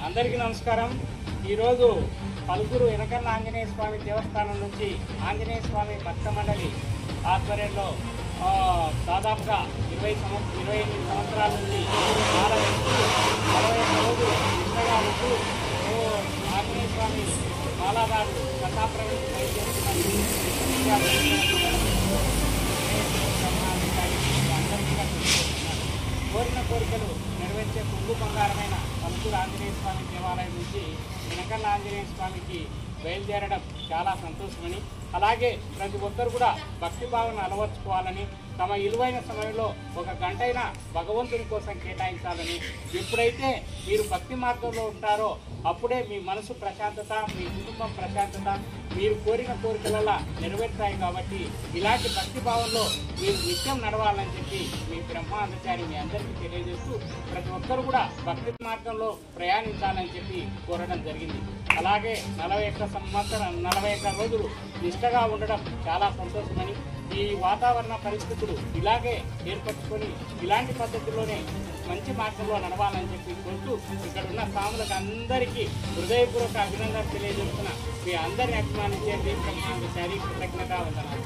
అందరికీ నమస్కారం। ఈరోజు పలుకూరు వెనకన్న ఆంజనేయ స్వామి దేవస్థానం నుంచి ఆంజనేయ స్వామి భక్త మండలి ఆధ్వర్యంలో దాదాపుగా 28 సంవత్సరాల నుంచి 40 రోజులు నిష్టగా ఉంటూ ఆంజనేయ స్వామి మాలాదారు కథాప్రవేశం కోరిన కోరికలు నెరవేర్చే కొంగు బంగారమైన పలుకూరు ఆంజనేయ స్వామి దేవాలయం నుంచి వెనకన్న ఆంజనేయ స్వామికి బయలుదేరడం చాలా సంతోషమని, అలాగే ప్రతి ఒక్కరు కూడా భక్తి భావన అలవర్చుకోవాలని, తమ విలువైన సమయంలో 1 గంటైనా భగవంతుని కోసం కేటాయించాలని, ఎప్పుడైతే మీరు భక్తి మార్గంలో ఉంటారో అప్పుడే మీ మనసు ప్రశాంతత, మీ కుటుంబం ప్రశాంతత, మీరు కోరిన కోరికల నెరవేర్తాయి। కాబట్టి ఇలాంటి భక్తి భావంలో మీరు నిత్యం నడవాలని చెప్పి మీ బ్రహ్మాందచారి మీ అందరికీ తెలియజేస్తూ ప్రతి ఒక్కరు కూడా భక్తి మార్గంలో ప్రయాణించాలని చెప్పి కోరడం జరిగింది। అలాగే 41 రోజులు నిష్టగా ఉండడం చాలా సంతోషమని, ఈ వాతావరణ పరిస్థితులు ఇలాగే ఏర్పరచుకొని ఇలాంటి పద్ధతిలోనే మంచి మార్గంలో నడవాలని చెప్పి కోరుతూ ఇక్కడ ఉన్న స్వాములకు అందరికీ హృదయపూర్వక అభినందనలు తెలియజేస్తున్న మీ అందరిని అభిమానించే బ్రహ్మాందచారి కృతజ్ఞతా వందనాలు।